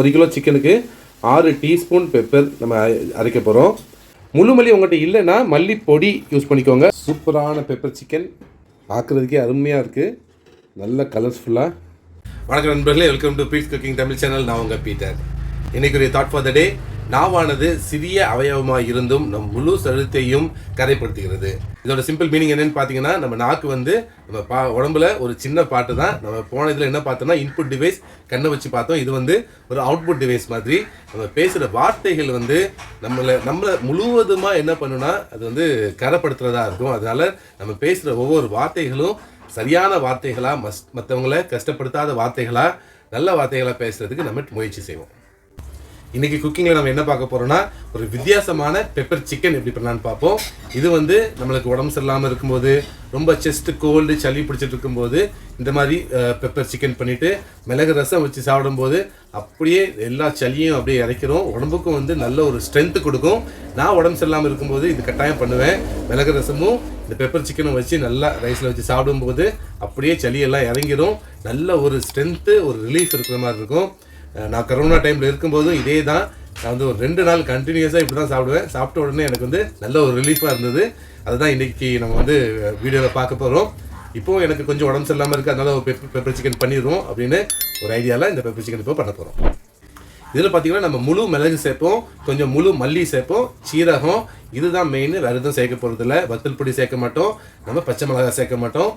1 kilo சிக்கனுக்கு 6 teaspoon pepper நம்ம அரைக்க போகிறோம். முழு மல்லி உங்கள்கிட்ட இல்லைன்னா மல்லி பொடி யூஸ் பண்ணிக்கோங்க. சூப்பரான பெப்பர் சிக்கன் பார்க்குறதுக்கே அருமையாக இருக்குது, நல்ல கலர்ஃபுல்லாக. வணக்கம் நண்பர்களே, welcome to Pete's cooking Tamil channel. நான் உங்கள் பீட்டர். இன்றைக்குரிய தாட் ஃபார் த டே, நாவானது சிறிய அவயவமாக இருந்தும் நம் முழு சருத்தையும் கரைப்படுத்துகிறது. இதோட சிம்பிள் மீனிங் என்னன்னு பார்த்தீங்கன்னா, நம்ம நாக்கு வந்து நம்ம உடம்புல ஒரு சின்ன பாட்டு தான். நம்ம போன இதில் என்ன பார்த்தோம்னா இன்புட் டிவைஸ், கண்ணை வச்சு பார்த்தோம். இது வந்து ஒரு அவுட்புட் டிவைஸ் மாதிரி. நம்ம பேசுகிற வார்த்தைகள் வந்து நம்மளை முழுவதுமாக என்ன பண்ணுன்னா அது வந்து கரைப்படுத்துறதா இருக்கும். அதனால நம்ம பேசுகிற ஒவ்வொரு வார்த்தைகளும் சரியான வார்த்தைகளாக, மற்றவங்களை கஷ்டப்படுத்தாத வார்த்தைகளாக, நல்ல வார்த்தைகளாக பேசுகிறதுக்கு நம்ம முயற்சி செய்வோம். இன்றைக்கி குக்கிங்கில் நம்ம என்ன பார்க்க போகிறோம்னா, ஒரு வித்தியாசமான பெப்பர் சிக்கன் எப்படி பண்ணலான்னு பார்ப்போம். இது வந்து நம்மளுக்கு உடம்பு சரியில்லாமல் இருக்கும்போது, ரொம்ப செஸ்ட்டு கோல்டு சளி பிடிச்சிட்டு இருக்கும்போது இந்த மாதிரி பெப்பர் சிக்கன் பண்ணிவிட்டு மிளகு ரசம் வச்சு சாப்பிடும்போது அப்படியே எல்லா சளியும் அப்படியே இறக்கிறோம். உடம்புக்கும் வந்து நல்ல ஒரு ஸ்ட்ரென்த்து கொடுக்கும். நான் உடம்பு சரியில்லாமல் இருக்கும்போது இது கட்டாயம் பண்ணுவேன். மிளகு ரசமும் இந்த பெப்பர் சிக்கனும் வச்சு நல்லா ரைஸில் வச்சு சாப்பிடும்போது அப்படியே சளியெல்லாம் இறங்கிடும். நல்ல ஒரு ஸ்ட்ரென்த்து, ஒரு ரிலீஃப் இருக்கிற மாதிரி இருக்கும். நான் கரோனா டைமில் இருக்கும்போதும் இதே தான். நான் வந்து ஒரு 2 நாள் கண்டினியூஸாக இப்படி தான் சாப்பிடுவேன். சாப்பிட்ட உடனே எனக்கு வந்து நல்ல ஒரு ரிலீஃபாக இருந்தது. அதுதான் இன்றைக்கி நம்ம வந்து வீடியோவில் பார்க்க போகிறோம். இப்போது எனக்கு கொஞ்சம் உடம்பு சரியில்லாமல் இருக்குது, அதனால் ஒரு பெப்பர் சிக்கன் பண்ணிடுவோம் அப்படின்னு ஒரு ஐடியாவில் இந்த பெப்பர் சிக்கன் இப்போ பண்ண போகிறோம். இதில் பார்த்திங்கன்னா நம்ம முழு மிளகு சேர்ப்போம், கொஞ்சம் முழு மல்லி சேர்ப்போம், சீரகம், இதுதான் மெயின். வேறு எதுவும் சேர்க்க போகிறதில்ல. வத்தல் பொடி சேர்க்க மாட்டோம், நம்ம பச்சை மிளகாய் சேர்க்க மாட்டோம்.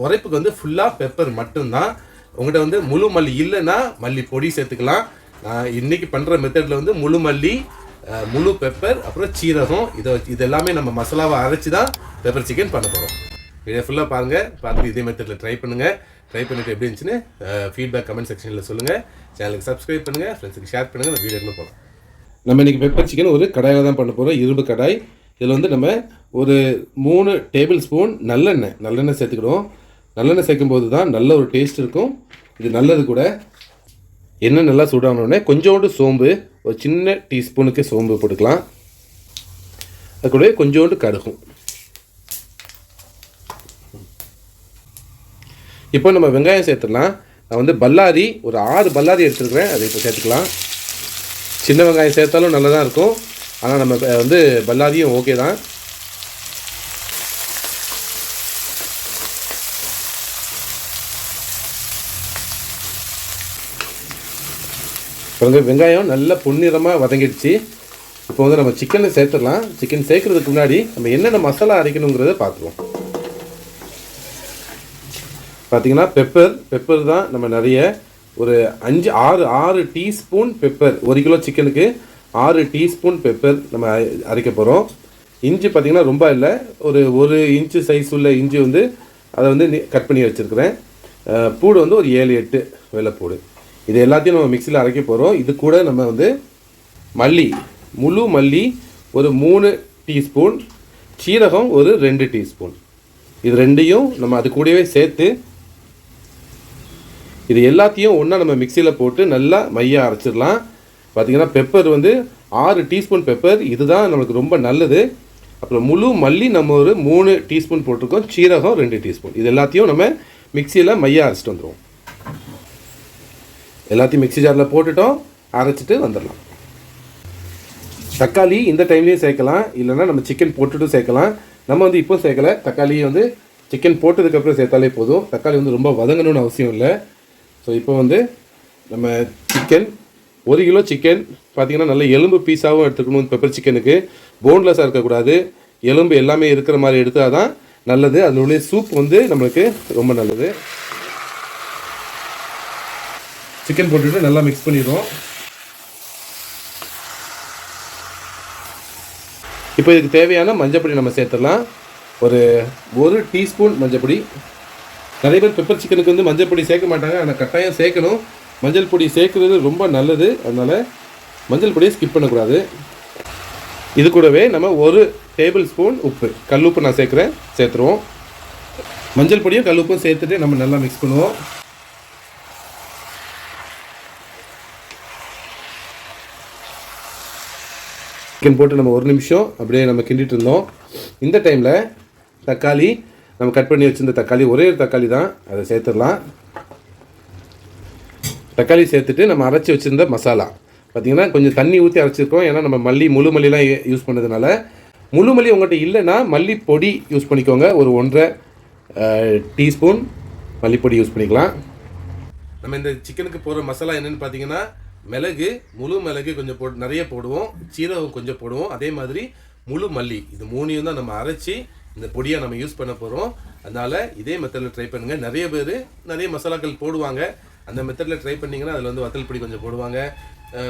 உரைப்புக்கு வந்து ஃபுல்லாக பெப்பர் மட்டும்தான். உங்கள்கிட்ட வந்து முழு மல்லி இல்லைன்னா மல்லி பொடி சேர்த்துக்கலாம். நான் இன்றைக்கி பண்ணுற மெத்தடில் வந்து முழு மல்லி, முழு பெப்பர், அப்புறம் சீரகம், இது எல்லாமே நம்ம மசாலாவை அரைச்சி தான் பெப்பர் சிக்கன் பண்ண போகிறோம். இதை ஃபுல்லாக பாருங்கள், பார்த்துட்டு இதே மெத்தடில் ட்ரை பண்ணுங்கள். ட்ரை பண்ணிவிட்டு எப்படி இருந்துச்சுன்னு ஃபீட்பேக் கமெண்ட் செக்ஷனில் சொல்லுங்கள். சேனலுக்கு சப்ஸ்கிரைப் பண்ணுங்கள், ஃப்ரெண்ட்ஸுக்கு ஷேர் பண்ணுங்கள். நம்ம வீடியோக்குள்ளே போகலாம். நம்ம இன்றைக்கி பெப்பர் சிக்கன் ஒரு கடாயில் தான் பண்ண போகிறோம், இரும்பு கடாய். இதில் வந்து நம்ம ஒரு 3 டேபிள் ஸ்பூன் நல்லெண்ணெய் சேர்த்துக்கிடுவோம். நல்லெண்ணெய் சேர்க்கும்போது தான் நல்ல ஒரு டேஸ்ட் இருக்கும். இது நல்லது கூட. எண்ணெய் நல்லா சூடானோடனே கொஞ்சோண்டு சோம்பு, ஒரு சின்ன டீஸ்பூனுக்கு சோம்பு போட்டுக்கலாம். அது கூட கொஞ்சோண்டு கடுகும். இப்போ நம்ம வெங்காயம் சேர்த்துடலாம். நான் வந்து பல்லாரி ஒரு 6 பல்லாரி எடுத்துருக்கிறேன், அதை இப்போ சேர்த்துக்கலாம். சின்ன வெங்காயம் சேர்த்தாலும் நல்லா தான் இருக்கும், ஆனால் நம்ம வந்து பல்லாரியும் ஓகே தான். இப்போ வெங்காயம் நல்லா பொன்னிறமாக வதங்கிடுச்சு. இப்போ வந்து நம்ம சிக்கனை சேர்த்துடலாம். சிக்கன் சேர்க்குறதுக்கு முன்னாடி நம்ம என்னென்ன மசாலா அரைக்கணுங்கிறத பார்த்துருவோம். பார்த்திங்கன்னா பெப்பர் தான் நம்ம நிறைய ஒரு 6 டீஸ்பூன் பெப்பர். 1 கிலோ சிக்கனுக்கு 6 டீஸ்பூன் பெப்பர் நம்ம அரைக்க போகிறோம். இஞ்சி பார்த்திங்கன்னா ரொம்ப இல்லை, ஒரு 1 இன்ச்சு சைஸ் உள்ள இஞ்சி வந்து அதை வந்து கட் பண்ணி வச்சுருக்கிறேன். பூடு வந்து ஒரு 7-8 வெள்ளைப்பூடு. இது எல்லாத்தையும் நம்ம மிக்சியில் அரைக்க போகிறோம். இது கூட நம்ம வந்து முழு மல்லி ஒரு 3 டீஸ்பூன், சீரகம் ஒரு 2 டீஸ்பூன், இது ரெண்டையும் நம்ம அது கூடவே சேர்த்து இது எல்லாத்தையும் ஒன்றா நம்ம மிக்சியில் போட்டு நல்லா மையாக அரைச்சிடலாம். பார்த்திங்கன்னா பெப்பர் வந்து 6 டீஸ்பூன் பெப்பர், இதுதான் நம்மளுக்கு ரொம்ப நல்லது. அப்புறம் முழு மல்லி நம்ம ஒரு 3 டீஸ்பூன் போட்டிருக்கோம், சீரகம் 2 டீஸ்பூன். இது எல்லாத்தையும் நம்ம மிக்சியில் மையாக அரைச்சிட்டு வந்துடுவோம். எல்லாத்தையும் மிக்ஸி ஜாரில் போட்டுட்டோம், அரைச்சிட்டு வந்துடலாம். தக்காளி இந்த டைம்லேயும் சேர்க்கலாம், இல்லைனா நம்ம சிக்கன் போட்டுட்டும் சேர்க்கலாம். நம்ம வந்து இப்போ சேர்க்கலை. தக்காளியை வந்து சிக்கன் போட்டதுக்கப்புறம் சேர்த்தாலே போதும். தக்காளி வந்து ரொம்ப வதங்கணும்னு அவசியம் இல்லை. ஸோ இப்போ வந்து நம்ம சிக்கன் 1 கிலோ சிக்கன் பார்த்திங்கன்னா நல்ல எலும்பு பீஸாகவும் எடுத்துக்கணும். பெப்பர் சிக்கனுக்கு போன்லெஸ்ஸாக இருக்கக்கூடாது, எலும்பு எல்லாமே இருக்கிற மாதிரி எடுத்தால் தான் நல்லது. அதனுடைய சூப் வந்து நம்மளுக்கு ரொம்ப நல்லது. சிக்கன் போட்டுட்டு நல்லா மிக்ஸ் பண்ணிடுவோம். இப்போ இதுக்கு தேவையான மஞ்சப்பொடி நம்ம சேர்த்துடலாம். ஒரு டீஸ்பூன் மஞ்சப்பொடி. நிறைய பேர் பெப்பர் சிக்கனுக்கு வந்து மஞ்சள் பொடி சேர்க்க மாட்டாங்க, ஆனால் கட்டாயம் சேர்க்கணும். மஞ்சள் பொடி சேர்க்குறது ரொம்ப நல்லது, அதனால் மஞ்சள் பொடியை ஸ்கிப் பண்ணக்கூடாது. இது கூடவே நம்ம 1 டேபிள் ஸ்பூன் உப்பு, கல்லுப்பு நான் சேர்த்துருவோம். மஞ்சள் பொடியும் கல்லுப்பும் சேர்த்துட்டு நம்ம நல்லா மிக்ஸ் பண்ணுவோம். சிக்கன் போட்டு நம்ம 1 நிமிஷம் அப்படியே நம்ம கிண்டிட்டு இருந்தோம். இந்த டைமில் தக்காளி நம்ம கட் பண்ணி வச்சுருந்த தக்காளி, ஒரே ஒரு தக்காளி தான், அதை சேர்த்துடலாம். தக்காளி சேர்த்துட்டு நம்ம அரைச்சி வச்சுருந்த மசாலா பார்த்திங்கன்னா கொஞ்சம் தண்ணி ஊற்றி அரைச்சிருக்கோம். ஏன்னா நம்ம முழு மல்லிலாம் யூஸ் பண்ணதுனால. முழு மல்லி உங்கள்கிட்ட இல்லைன்னா மல்லிப்பொடி யூஸ் பண்ணிக்கோங்க. ஒரு 1.5 டீஸ்பூன் மல்லிப்பொடி யூஸ் பண்ணிக்கலாம். நம்ம இந்த சிக்கனுக்கு போடுற மசாலா என்னென்னு பார்த்தீங்கன்னா மிளகு, முழு மிளகு கொஞ்சம் நிறைய போடுவோம், சீரகம் கொஞ்சம் போடுவோம், அதே மாதிரி முழு மல்லி. இது 3ஐயும் தான் நம்ம அரைச்சி இந்த பொடியாக நம்ம யூஸ் பண்ண போகிறோம். அதனால் இதே மெத்தடில் ட்ரை பண்ணுங்கள். நிறைய பேர் நிறைய மசாலாக்கள் போடுவாங்க. அந்த மெத்தடில் ட்ரை பண்ணிங்கன்னா அதில் வந்து வத்தல் பொடி கொஞ்சம் போடுவாங்க,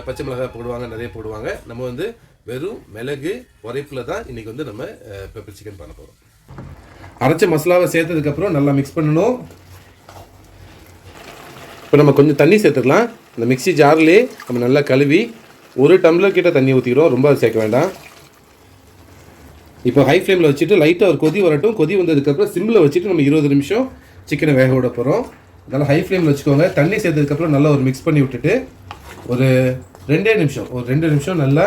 பச்சை மிளகாய் போடுவாங்க, நிறைய போடுவாங்க. நம்ம வந்து வெறும் மிளகு உரைப்பில் தான் இன்றைக்கி வந்து நம்ம பெப்பர் சிக்கன் பண்ண போகிறோம். அரைச்ச மசாலாவை சேர்த்ததுக்கப்புறம் நல்லா மிக்ஸ் பண்ணணும். இப்போ நம்ம கொஞ்சம் தண்ணி சேர்த்துக்கலாம். இந்த மிக்ஸி ஜார்லேயே நம்ம நல்லா கழுவி 1 டம்ளர் கிட்ட தண்ணி ஊற்றிக்கிறோம். ரொம்ப சேர்க்க வேண்டாம். இப்போ ஹை ஃப்ளேமில் வச்சுட்டு லைட்டாக ஒரு கொதி வரட்டும். கொதி வந்ததுக்கப்புறம் சிம்மில் வச்சுட்டு நம்ம 20 நிமிஷம் சிக்கனை வேக விட போகிறோம். அதனால் ஹை ஃப்ளேமில் வச்சுக்கோங்க. தண்ணி சேர்த்ததுக்கப்புறம் நல்லா ஒரு மிக்ஸ் பண்ணி விட்டுட்டு ஒரு 2 நிமிஷம் நல்லா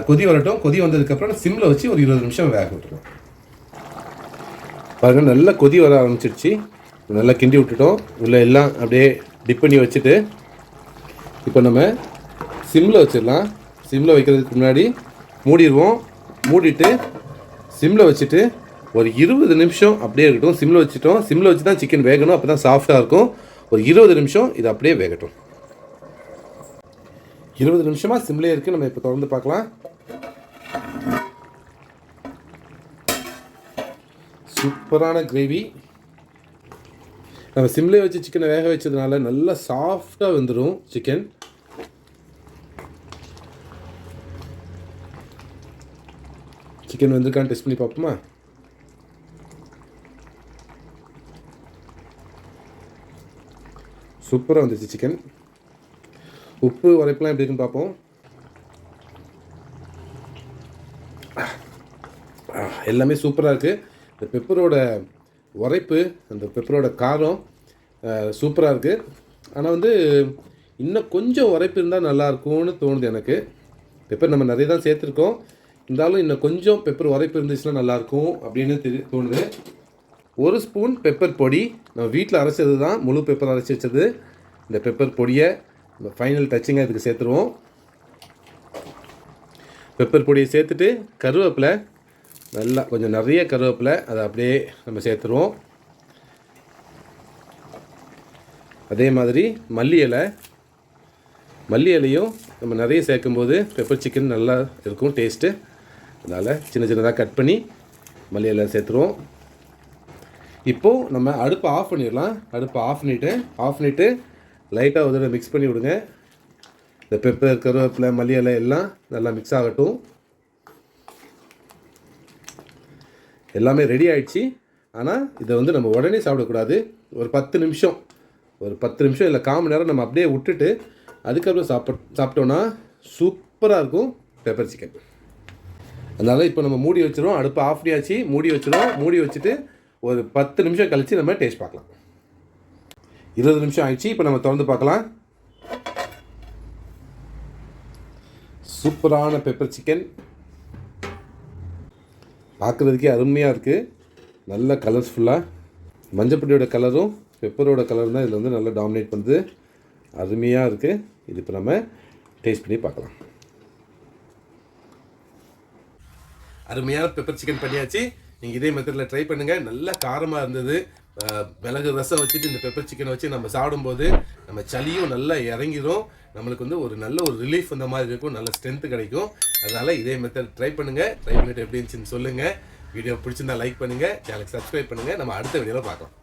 கொதி வரட்டும். கொதி வந்ததுக்கப்புறம் சிம்மில் வச்சு ஒரு 20 நிமிஷம் வேக விட்டுருவோம். பாருங்கள், நல்லா கொதி வர ஆரம்பிச்சிடுச்சு. நல்லா கிண்டி விட்டுட்டோம். உள்ள எல்லாம் அப்படியே டிப் பண்ணி வச்சுட்டு இப்போ நம்ம சிம்மில் வச்சிடலாம். சிம்மில் வைக்கிறதுக்கு முன்னாடி மூடிடுவோம். மூடிட்டு சிம்மில் வச்சுட்டு ஒரு 20 நிமிஷம் அப்படியே இருக்கட்டும். சிம்மில் வச்சுட்டோம். சிம்மில் வச்சு தான் சிக்கன் வேகணும். அப்போ தான் சாஃப்டாக இருக்கும். ஒரு 20 நிமிஷம் இது அப்படியே வேகட்டும். 20 நிமிஷமாக சிம்லேயே இருக்குது. நம்ம இப்போ தொடர்ந்து பார்க்கலாம். சூப்பரான கிரேவி. நம்ம சிம்லேயே வச்சு சிக்கனை வேக வச்சதுனால நல்லா சாஃப்டாக வந்துடும் சிக்கன். சிக்கன் வந்துருக்கான்னு டெஸ்ட் பண்ணி பார்ப்போமா? சூப்பராக வந்துச்சு சிக்கன். உப்பு உரைப்பெல்லாம் எப்படி இருக்குன்னு பார்ப்போம். எல்லாமே சூப்பராக இருக்குது. இந்த பெப்பரோட உரைப்பு, அந்த பெப்பரோட காரம் சூப்பராக இருக்குது. ஆனால் வந்து இன்னும் கொஞ்சம் உரைப்பு இருந்தால் நல்லாயிருக்கும்னு தோணுது எனக்கு. பெப்பர் நம்ம நிறைய தான் சேர்த்துருக்கோம். இருந்தாலும் இன்னும் கொஞ்சம் பெப்பர் உரைப்பு இருந்துச்சுன்னா நல்லாயிருக்கும் அப்படின்னு தோணுது. 1 ஸ்பூன் பெப்பர் பொடி. நம்ம வீட்டில் அரைச்சது தான், முழு பெப்பர் அரைச்சி வச்சது. இந்த பெப்பர் பொடியை இந்த ஃபைனல் டச்சிங்காக இதுக்கு சேர்த்துருவோம். பெப்பர் பொடியை சேர்த்துட்டு கருவேப்பிலை, நல்லா கொஞ்சம் நிறைய கருவேப்பிலை, அதை அப்படியே நம்ம சேர்த்துருவோம். அதே மாதிரி மல்லி இலையும் நம்ம நிறைய சேர்க்கும்போது பெப்பர் சிக்கன் நல்லா இருக்கும் டேஸ்ட்டு. அதனால் சின்னதாக கட் பண்ணி மல்லி இலை சேர்த்துருவோம். இப்போது நம்ம அடுப்பை ஆஃப் பண்ணிடலாம். அடுப்பை ஆஃப் பண்ணிவிட்டு லைட்டாக ஒரு மிக்ஸ் பண்ணி விடுங்க. இந்த பெப்பர், கருவேப்பிலை, மல்லி இலை எல்லாம் நல்லா மிக்ஸ் ஆகட்டும். எல்லாமே ரெடி ஆகிடுச்சு. ஆனால் இதை வந்து நம்ம உடனே சாப்பிடக்கூடாது. ஒரு 10 நிமிஷம் இல்லை 1/4 மணி நேரம் நம்ம அப்படியே விட்டுட்டு அதுக்கப்புறம் சாப்பிட்டோன்னா சூப்பராக இருக்கும் பெப்பர் சிக்கன். அதனால் இப்போ நம்ம மூடி வச்சுருவோம். அடுப்பை ஆஃப் பண்ணியாச்சு. மூடி வச்சுட்டு ஒரு 10 நிமிஷம் கழித்து நம்ம டேஸ்ட் பார்க்கலாம். 20 நிமிஷம் ஆயிடுச்சு. இப்போ நம்ம திறந்து பார்க்கலாம். சூப்பரான பெப்பர் சிக்கன் பார்க்குறதுக்கே அருமையாக இருக்குது. நல்ல கலர்ஸ்ஃபுல்லாக மஞ்சப்பொடியோட கலரும் பெப்பரோட கலரும் தான் இதில் வந்து நல்லா டாமினேட் பண்ணுது. அருமையாக இருக்குது. இது இப்போ நம்ம டேஸ்ட் பண்ணி பார்க்கலாம். அருமையான பெப்பர் சிக்கன் பண்ணியாச்சு. நீங்கள் இதே மெத்தடில் ட்ரை பண்ணுங்கள். நல்லா காரமாக இருந்தது. மிளகு ரசம் வச்சுட்டு இந்த பெப்பர் சிக்கனை வச்சு நம்ம சாப்பிடும்போது நம்ம சளியும் நல்லா இறங்கிடும். நம்மளுக்கு வந்து ஒரு நல்ல ஒரு ரிலீஃப் அந்த மாதிரி இருக்கும். நல்ல ஸ்ட்ரென்த்து கிடைக்கும். அதனால் இதே மெத்தட் ட்ரை பண்ணுங்கள். ட்ரை பண்ணிவிட்டு எப்படி இருந்துச்சுன்னு சொல்லுங்கள். வீடியோ பிடிச்சிருந்தா லைக் பண்ணுங்கள், சேனலுக்கு சப்ஸ்கிரைப் பண்ணுங்கள். நம்ம அடுத்த வீடியோவில் பார்க்கலாம்.